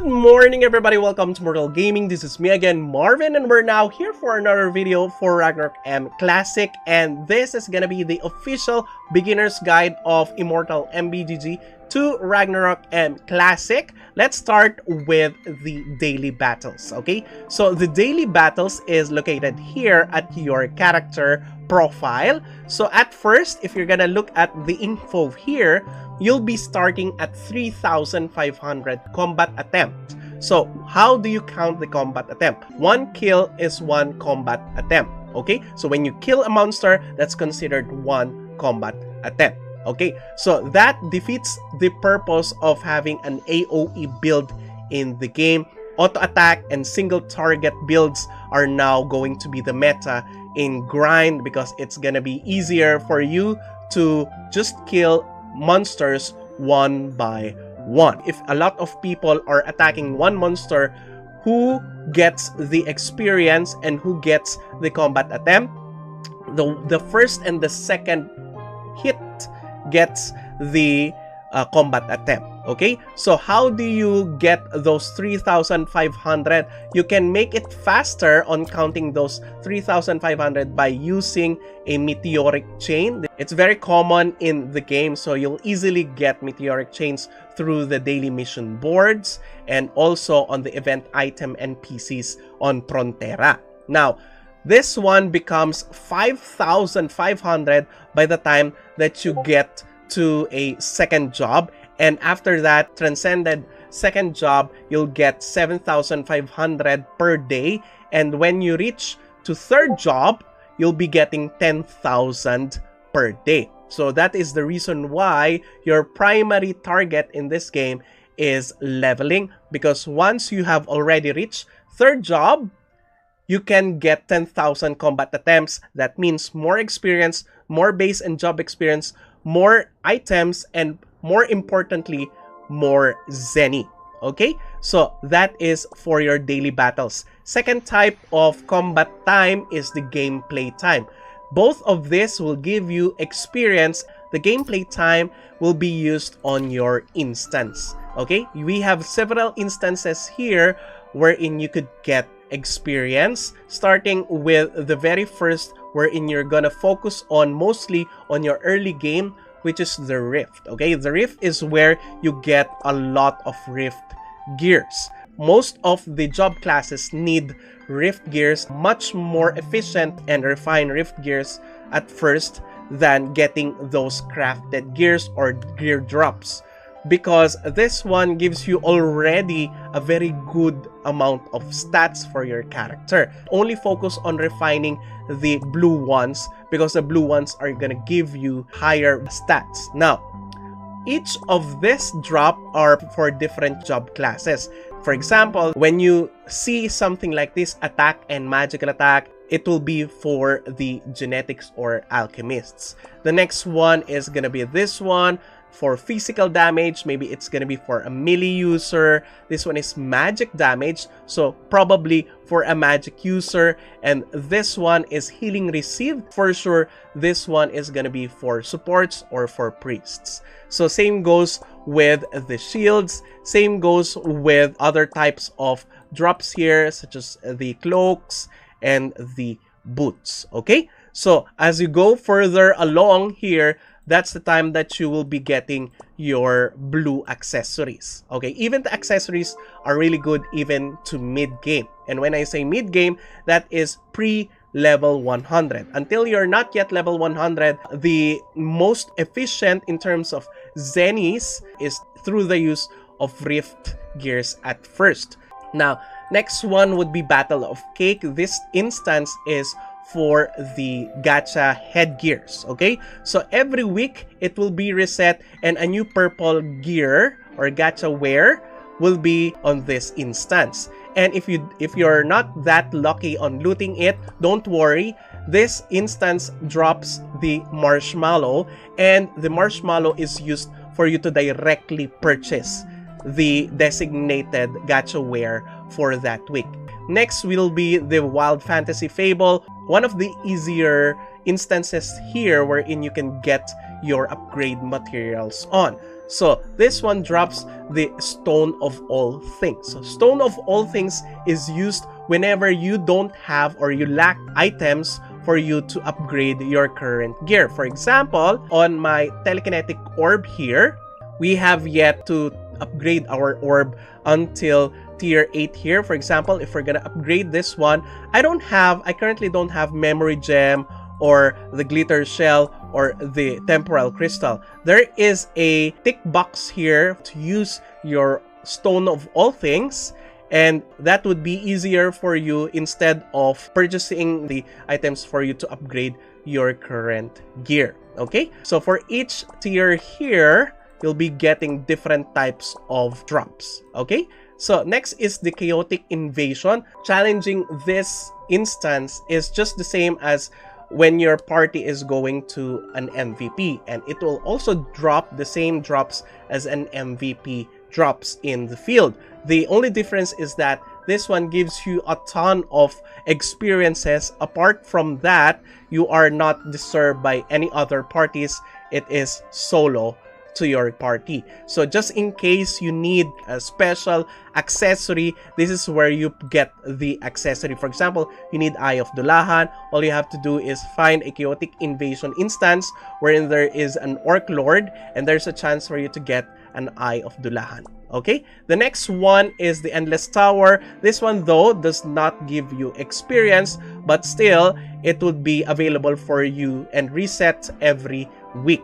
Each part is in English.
morning everybody, welcome to Immortal Gaming. This is me again, Marvin, and we're now here for another video for Ragnarok M Classic, and this is gonna be the official beginner's guide of Immortal MBGG to Ragnarok M Classic. Let's start with the daily battles, okay? So the daily battles is located here at your character profile. So at first, if you're gonna look at the info here, you'll be starting at 3,500 combat attempt. So how do you count the combat attempt? One kill is one combat attempt, okay? So when you kill a monster, that's considered one combat attempt, okay? So that defeats the purpose of having an AoE build in the game. Auto attack and single target builds are now going to be the meta in grind, because it's gonna be easier for you to just kill monsters one by one. If a lot of people are attacking one monster, who gets the experience and who gets the combat attempt? The first and the second hit gets the combat attempt, okay? So how do you get those 3,500? You can make it faster on counting those 3,500 by using a meteoric chain. It's very common in the game, so you'll easily get meteoric chains through the daily mission boards and also on the event item NPCs on Frontera. Now, this one becomes 5,500 by the time that you get to a second job, and after that transcended second job, you'll get 7,500 per day, and when you reach to third job, you'll be getting 10,000 per day. So that is the reason why your primary target in this game is leveling, because once you have already reached third job, you can get 10,000 combat attempts. That means more experience, more base and job experience, more items, and more importantly, more Zenny. Okay, so that is for your daily battles. Second type of combat time is the gameplay time. Both of this will give you experience. The gameplay time will be used on your instance. Okay, we have several instances here wherein you could get experience, starting with the very first, wherein you're gonna focus on mostly on your early game, which is the Rift. Okay, the Rift is where you get a lot of Rift gears. Most of the job classes need Rift gears, much more efficient and refined Rift gears at first than getting those crafted gears or gear drops, because this one gives you already a very good amount of stats for your character. Only focus on refining the blue ones, because the blue ones are gonna give you higher stats. Now, each of this drop are for different job classes. For example, when you see something like this, attack and magical attack, it will be for the genetics or alchemists. The next one is gonna be this one for physical damage. Maybe it's gonna be for a melee user. This one is magic damage, so probably for a magic user. And this one is healing received. For sure, this one is gonna be for supports or for priests. So same goes with the shields, same goes with other types of drops here, such as the cloaks and the boots. Okay, so as you go further along here, that's the time that you will be getting your blue accessories. Okay, even the accessories are really good even to mid-game. And when I say mid-game, that is pre-level 100. Until you're not yet level 100, the most efficient in terms of Zennies is through the use of Rift gears at first. Now, next one would be Battle of Cake. This instance is for the gacha headgears. Okay, so every week it will be reset, and a new purple gear or gacha wear will be on this instance. And if you're not that lucky on looting it, don't worry. This instance drops the marshmallow, and the marshmallow is used for you to directly purchase the designated gacha wear for that week. Next will be the Wild Fantasy Fable, one of the easier instances here wherein you can get your upgrade materials on. So this one drops the Stone of All Things. So Stone of All Things is used whenever you don't have or you lack items for you to upgrade your current gear. For example, on my telekinetic orb here, we have yet to upgrade our orb until tier 8 here. For example, if we're gonna upgrade this one, I currently don't have memory gem or the glitter shell or the temporal crystal. There is a tick box here to use your Stone of All Things, and that would be easier for you instead of purchasing the items for you to upgrade your current gear. Okay, so for each tier here, you'll be getting different types of drops. Okay, so next is the Chaotic Invasion. Challenging this instance is just the same as when your party is going to an MVP, and it will also drop the same drops as an MVP drops in the field. The only difference is that this one gives you a ton of experiences. Apart from that, you are not disturbed by any other parties. It is solo to your party. So just in case you need a special accessory, this is where you get the accessory. For example, you need Eye of Dulahan. All you have to do is find a Chaotic Invasion instance wherein there is an Orc Lord, and there's a chance for you to get an Eye of Dulahan. Okay, the next one is the Endless Tower. This one though does not give you experience, but still it would be available for you and reset every week.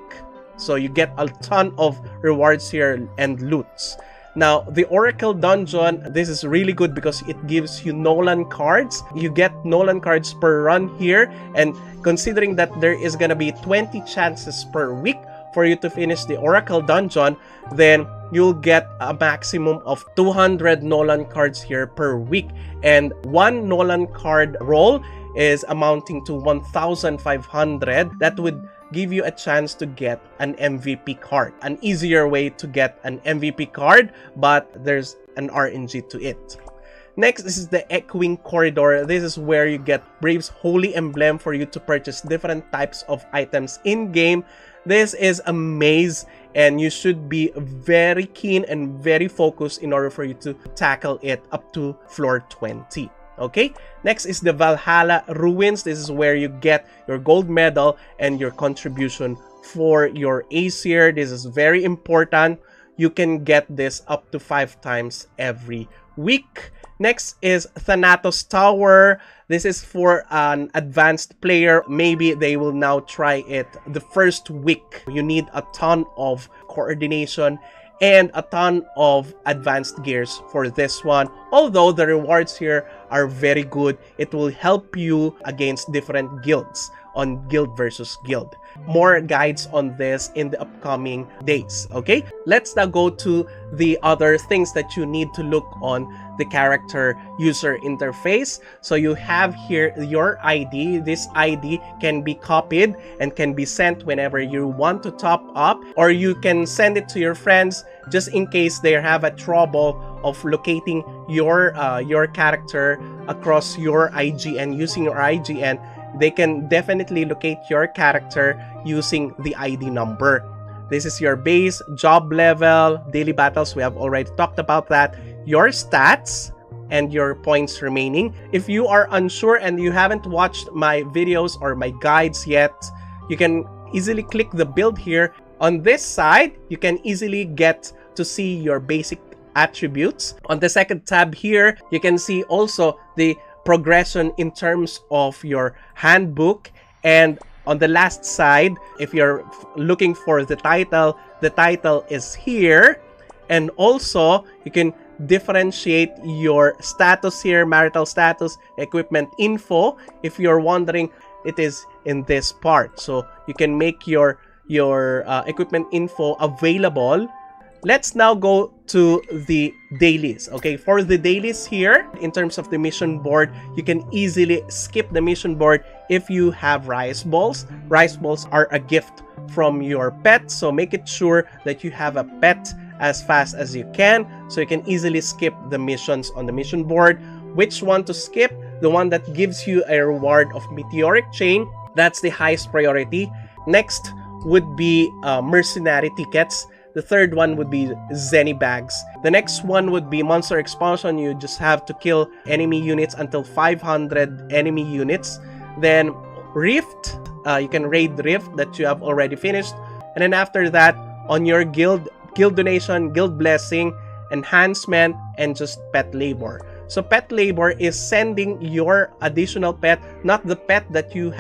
So you get a ton of rewards here and loots. Now, the Oracle Dungeon, this is really good because it gives you Nolan cards. You get Nolan cards per run here, and considering that there is gonna be 20 chances per week for you to finish the Oracle Dungeon, then you'll get a maximum of 200 Nolan cards here per week. And one Nolan card roll is amounting to 1,500. That would give you a chance to get an MVP card. An easier way to get an MVP card, but there's an RNG to it. Next, this is the Echoing Corridor. This is where you get Brave's Holy Emblem for you to purchase different types of items in-game. This is a maze, and you should be very keen and very focused in order for you to tackle it up to floor 20. Okay, next is the Valhalla Ruins. This is where you get your gold medal and your contribution for your Aesir. This is very important. You can get this up to 5 times every week. Next is Thanatos Tower. This is for an advanced player. Maybe they will now try it the first week. You need a ton of coordination and a ton of advanced gears for this one. Although the rewards here are very good, it will help you against different guilds on guild versus guild. More guides on this in the upcoming days. Okay, let's now go to the other things that you need to look on the character user interface. So you have here your ID. This ID can be copied and can be sent whenever you want to top up, or you can send it to your friends just in case they have a trouble of locating your character across your IGN. Using your IGN, they can definitely locate your character using the ID number. This is your base, job level, daily battles. We have already talked about that. Your stats and your points remaining. If you are unsure and you haven't watched my videos or my guides yet, you can easily click the build here. On this side, you can easily get to see your basic attributes. On the second tab here, you can see also the progression in terms of your handbook. And on the last side, if you're looking for the title is here. And also, you can differentiate your status here, marital status, equipment info. If you're wondering, it is in this part. So you can make your equipment info available. Let's now go to the dailies. Okay, for the dailies here, in terms of the mission board, you can easily skip the mission board if you have rice balls. Rice balls are a gift from your pet, so make it sure that you have a pet as fast as you can, so you can easily skip the missions on the mission board. Which one to skip? The one that gives you a reward of Meteoric Chain. That's the highest priority. Next would be mercenary tickets. The third one would be Zenny Bags. The next one would be Monster Expulsion. You just have to kill enemy units until 500 enemy units. Then Rift, you can raid Rift that you have already finished. And then after that, on your guild donation, guild blessing, enhancement, and just pet labor. So pet labor is sending your additional pet, not the pet that you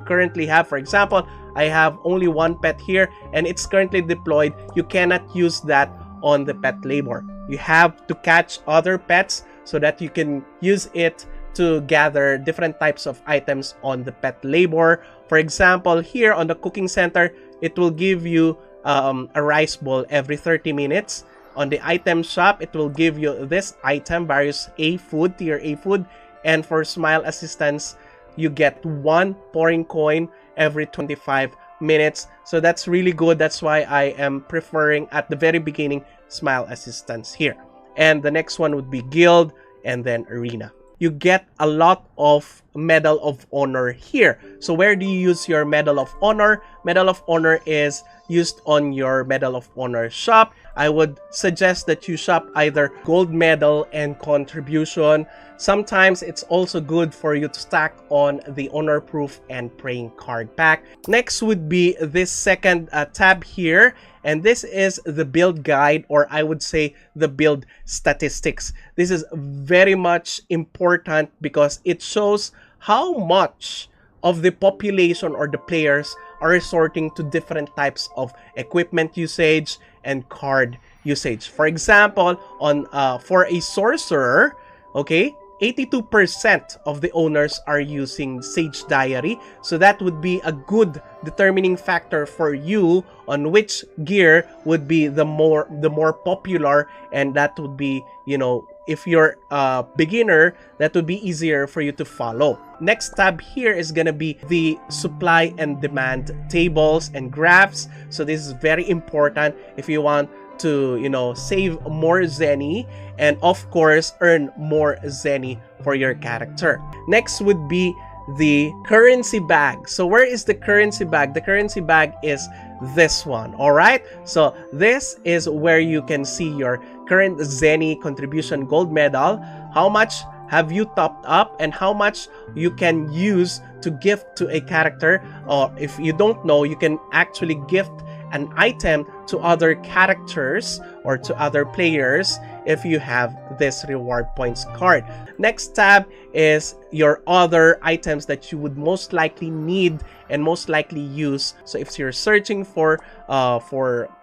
currently have. For example, I have only one pet here and it's currently deployed. You cannot use that on the pet labor. You have to catch other pets so that you can use it to gather different types of items on the pet labor. For example, here on the cooking center, it will give you a rice bowl every 30 minutes. On the item shop, it will give you this item, various tier A food. And for smile assistance, you get 1 pouring coin every 25 minutes. So that's really good. That's why I am preferring at the very beginning smile assistance here. And the next one would be guild and then arena. You get a lot of Medal of Honor here. So where do you use your Medal of Honor? Medal of Honor is used on your Medal of Honor shop. I would suggest that you shop either gold medal and contribution. Sometimes it's also good for you to stack on the honor proof and praying card pack. Next would be this second tab here, and this is the build guide, or I would say the build statistics. This is very much important because it shows how much of the population or the players are resorting to different types of equipment usage and card usage. For example, on for a sorcerer, okay, 82% of the owners are using Sage Diary. So that would be a good determining factor for you on which gear would be the more popular, and that would be, you know, if you're a beginner, that would be easier for you to follow. Next tab here is gonna be the supply and demand tables and graphs. So this is very important if you want to, you know, save more Zenny and of course earn more Zenny for your character. Next would be the currency bag. So where is the currency bag? The currency bag is this one. All right, so this is where you can see your current Zenny contribution gold medal, how much have you topped up, and how much you can use to gift to a character. Or if you don't know, you can actually gift an item to other characters or to other players if you have this reward points card. Next tab is your other items that you would most likely need and most likely use. So if you're searching for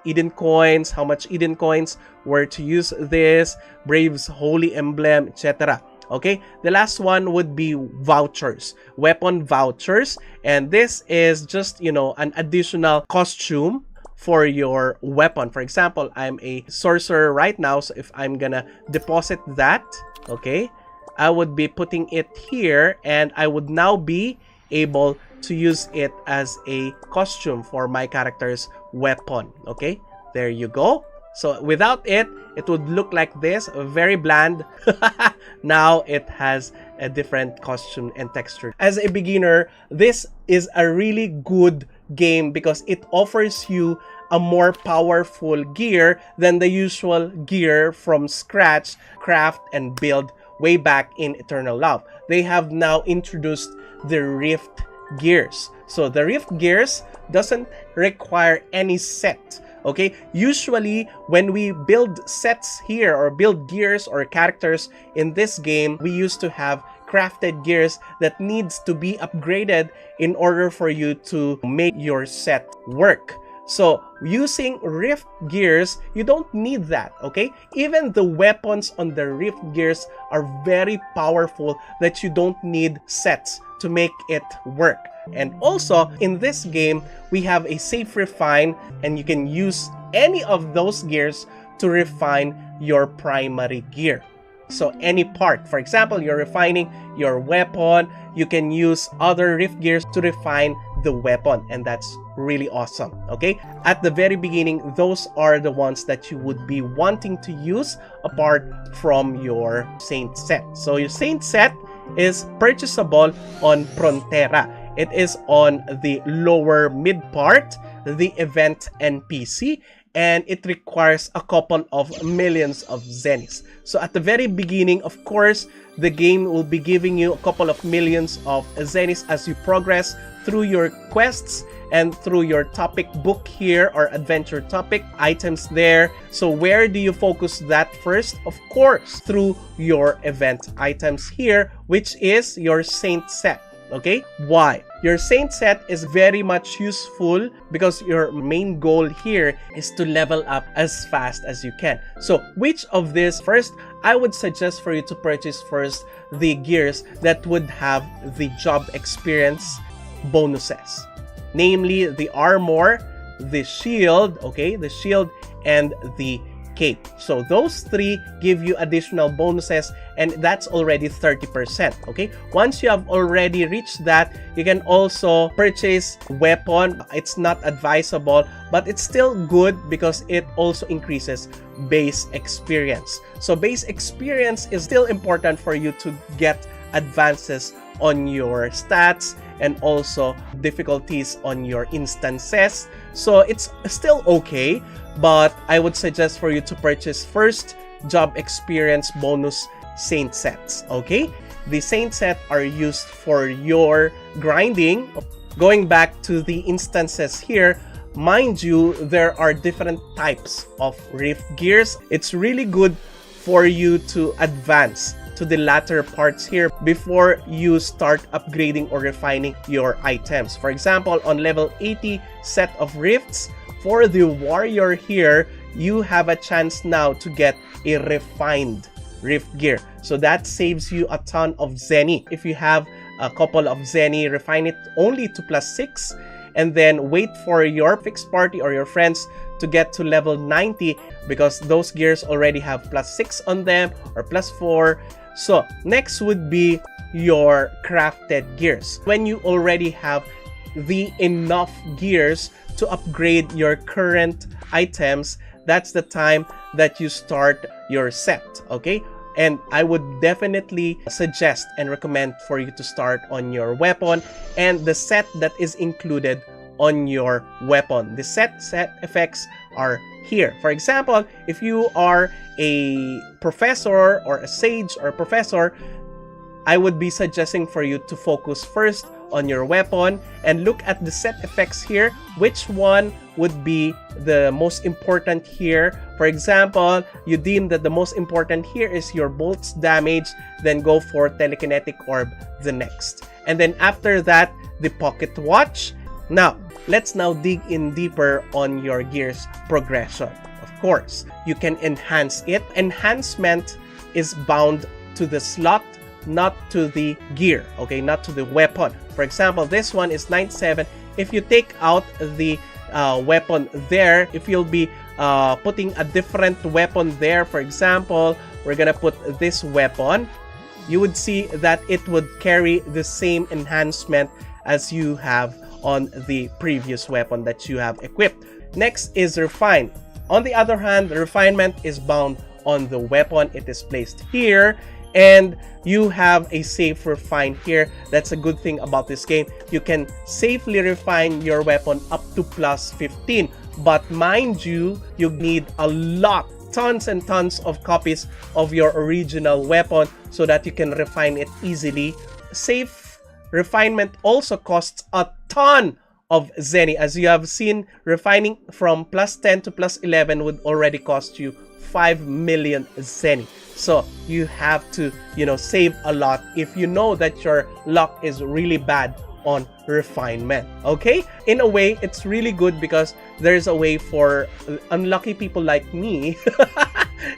Eden coins, how much Eden coins, where to use this, Brave's Holy Emblem, etc. Okay, the last one would be vouchers, weapon vouchers, and this is just, you know, an additional costume for your weapon. For example, I'm a sorcerer right now, so if I'm gonna deposit that, okay, I would be putting it here and I would now be able to use it as a costume for my character's weapon. Okay, there you go. So without it, it would look like this, very bland. Now it has a different costume and texture. As a beginner, this is a really good game because it offers you a more powerful gear than the usual gear from scratch, craft and build way back in Eternal Love. They have now introduced the Rift gears. So the Rift gears doesn't require any set. Okay, usually when we build sets here or build gears or characters in this game, we used to have crafted gears that needs to be upgraded in order for you to make your set work. So using Rift gears, you don't need that, okay? Even the weapons on the Rift gears are very powerful that you don't need sets to make it work. And also, in this game, we have a safe refine, and you can use any of those gears to refine your primary gear. So any part, for example, you're refining your weapon, you can use other Rift gears to refine the weapon, and that's really awesome. Okay, at the very beginning, those are the ones that you would be wanting to use apart from your Saint set. So your Saint set is purchasable on Frontera. It is on the lower mid part, the event NPC, and it requires a couple of millions of zennies. So at the very beginning, of course, the game will be giving you a couple of millions of zennies as you progress through your quests and through your topic book here, or adventure topic items there. So where do you focus that first? Of course, through your event items here, which is your Saint set. Okay, why? Your Saint set is very much useful because your main goal here is to level up as fast as you can. So which of this? First, I would suggest for you to purchase first the gears that would have the job experience bonuses, namely the armor, the shield, okay, the shield and the cape. So those three give you additional bonuses, and that's already 30%. Okay, once you have already reached that, you can also purchase weapon. It's not advisable, but it's still good because it also increases base experience. So base experience is still important for you to get advances on your stats and also difficulties on your instances. So it's still okay, but I would suggest for you to purchase first job experience bonus Saint sets. Okay, the Saint set are used for your grinding. Going back to the instances here, mind you, there are different types of rift gears. It's really good for you to advance to the latter parts here before you start upgrading or refining your items. For example, on level 80 set of rifts, for the warrior here, you have a chance now to get a refined rift gear. So that saves you a ton of zenny. If you have a couple of zenny, refine it only to +6 and then wait for your fixed party or your friends to get to level 90 because those gears already have +6 on them or +4. So next would be your crafted gears. When you already have the enough gears to upgrade your current items, that's the time that you start your set. Okay, and I would definitely suggest and recommend for you to start on your weapon and the set that is included on your weapon. The set effects are here. For example, if you are a professor or a sage or a professor, I would be suggesting for you to focus first on your weapon and look at the set effects here. Which one would be the most important here? For example, you deem that the most important here is your bolts damage, then go for telekinetic orb the next. And then after that, the pocket watch. Now, let's now dig in deeper on your gears progression. Of course, you can enhance it. Enhancement is bound to the slot, not to the gear, okay, not to the weapon. For example, this one is 97. If you take out the weapon there, if you'll be putting a different weapon there, for example, we're gonna put this weapon, you would see that it would carry the same enhancement as you have on the previous weapon that you have equipped. Next is refine. On the other hand, the refinement is bound on the weapon. It is placed here and you have a safe refine here. That's a good thing about this game. You can safely refine your weapon up to +15, but mind you, you need a lot, tons and tons of copies of your original weapon so that you can refine it easily. Safe refinement also costs a ton of zenny. As you have seen, refining from +10 to +11 would already cost you 5 million zenny. So you have to, save a lot if you know that your luck is really bad on refinement. Okay, in a way it's really good because there's a way for unlucky people like me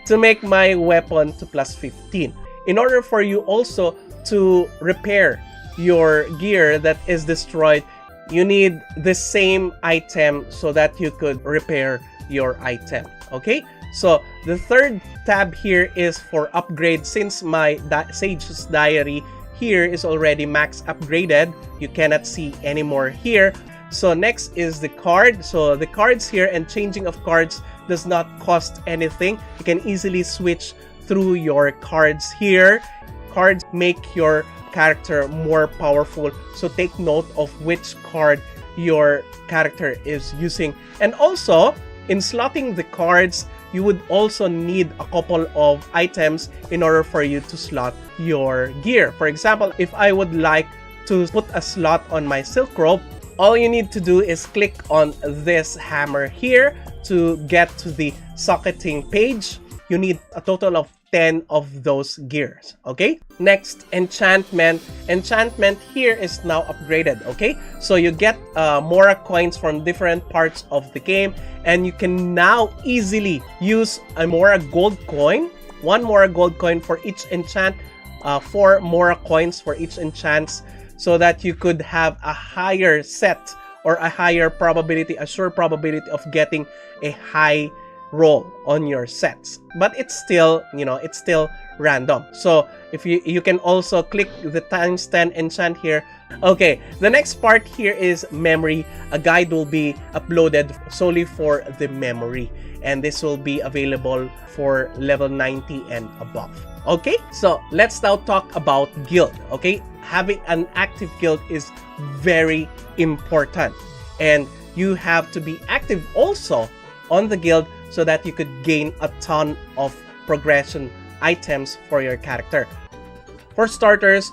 to make my weapon to +15. In order for you also to repair your gear that is destroyed, you need the same item so that you could repair your item. Okay, so the third tab here is for upgrade. Since my Sage's Diary here is already max upgraded, you cannot see anymore here. So next is the card. So the cards here, and changing of cards does not cost anything. You can easily switch through your cards here. Cards make your character more powerful, so take note of which card your character is using. And also, in slotting the cards, you would also need a couple of items in order for you to slot your gear. For example, if I would like to put a slot on my silk robe, all you need to do is click on this hammer here to get to the socketing page. You need a total of 10 of those gears, okay? Next, enchantment. Enchantment here is now upgraded, okay? So you get more coins from different parts of the game, and you can now easily use a more gold coin, one more gold coin for each enchant, 4 more coins for each enchants, so that you could have a higher set or a higher probability, a sure probability of getting a high roll on your sets. But it's still, it's still random. So if you can also click the times 10 enchant here. Okay, the next part here is memory. A guide will be uploaded solely for the memory, and this will be available for level 90 and above. Okay, so let's now talk about guild. Okay, having an active guild is very important, and you have to be active also on the guild so that you could gain a ton of progression items for your character. For starters,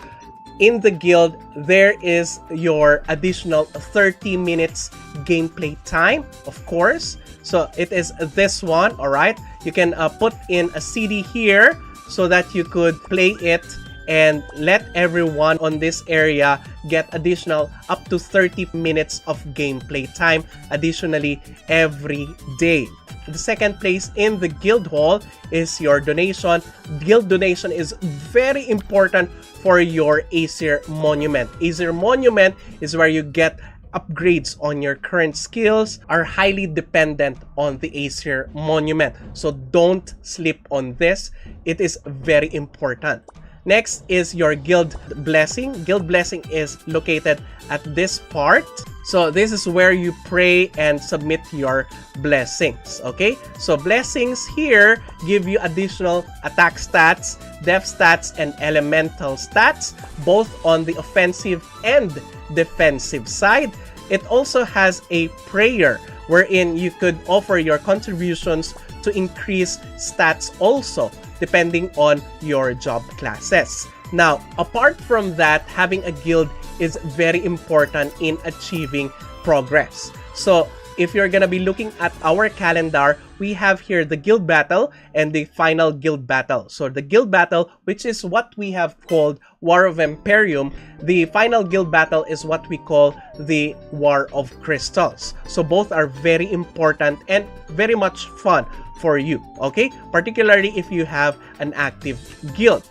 in the guild, there is your additional 30 minutes gameplay time, of course. So it is this one, all right? You can put in a CD here so that you could play it and let everyone on this area get additional up to 30 minutes of gameplay time additionally every day. The second place in the guild hall is your donation. Guild donation is very important for your Aesir Monument. Aesir Monument is where you get upgrades on your current skills, are highly dependent on the Aesir Monument. So don't sleep on this. It is very important. Next is your guild blessing. Guild blessing is located at this part. So this is where you pray and submit your blessings, okay? So blessings here give you additional attack stats, def stats, and elemental stats, both on the offensive and defensive side. It also has a prayer wherein you could offer your contributions to increase stats also, depending on your job classes. Now, apart from that, having a guild is very important in achieving progress. So if you're gonna be looking at our calendar, we have here the guild battle and the final guild battle. So the guild battle, which is what we have called War of Imperium, the final guild battle is what we call the War of Crystals. So both are very important and very much fun for you, okay? Particularly if you have an active guild.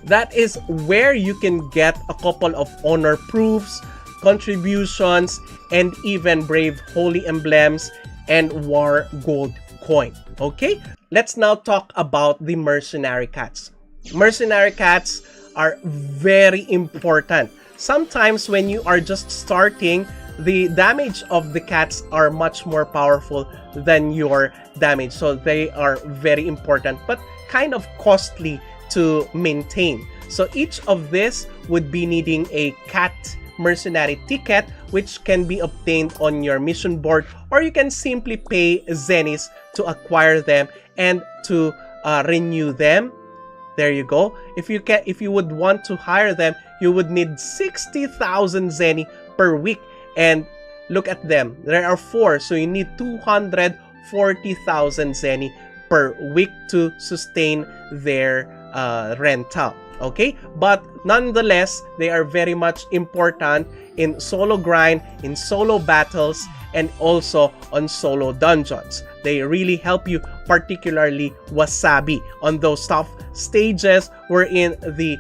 That is where you can get a couple of honor proofs, contributions, and even brave holy emblems and war gold coin. Okay, let's now talk about the mercenary cats. Mercenary cats are very important. Sometimes when you are just starting, the damage of the cats are much more powerful than your damage, so they are very important but kind of costly to maintain. So each of this would be needing a cat mercenary ticket, which can be obtained on your mission board, or you can simply pay zennies to acquire them and to renew them. There you go. If you would want to hire them, you would need 60,000 zenny per week, and look at them, there are 4, so you need 240,000 zenny per week to sustain their rental. Okay, but nonetheless, they are very much important in solo grind, in solo battles, and also on solo dungeons. They really help you, particularly Wasabi, on those tough stages wherein the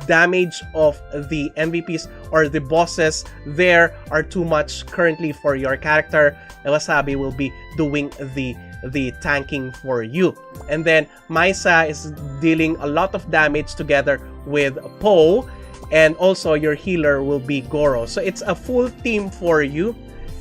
damage of the MVPs or the bosses there are too much currently for your character. Wasabi will be doing the tanking for you. And then Maisa is dealing a lot of damage together with Po, and also your healer will be Goro. So it's a full team for you.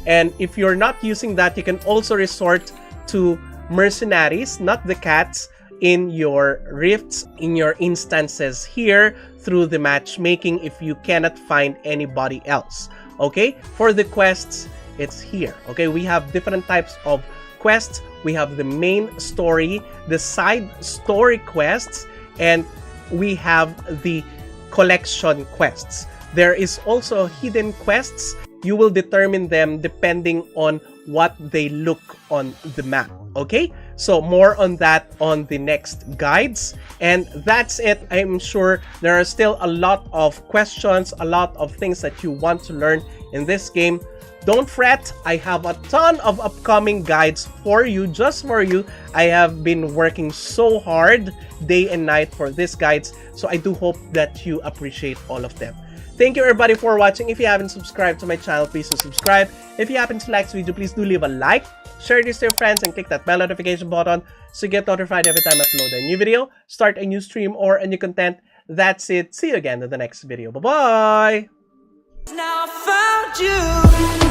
And if you're not using that, you can also resort to mercenaries, not the cats, in your rifts, in your instances here through the matchmaking if you cannot find anybody else. Okay, for the quests, it's here. Okay, we have different types of quests, we have the main story, the side story quests, and we have the collection quests. There is also hidden quests. You will determine them depending on what they look on the map. Okay, so more on that on the next guides. And that's it. I'm sure there are still a lot of questions, a lot of things that you want to learn in this game. Don't fret, I have a ton of upcoming guides for you, just for you. I have been working so hard day and night for these guides, so I do hope that you appreciate all of them. Thank you everybody for watching. If you haven't subscribed to my channel, please do subscribe. If you happen to like this video, please do leave a like, share this to your friends, and click that bell notification button so you get notified every time I upload a new video, start a new stream, or a new content. That's it. See you again in the next video. Bye-bye! Now I found you.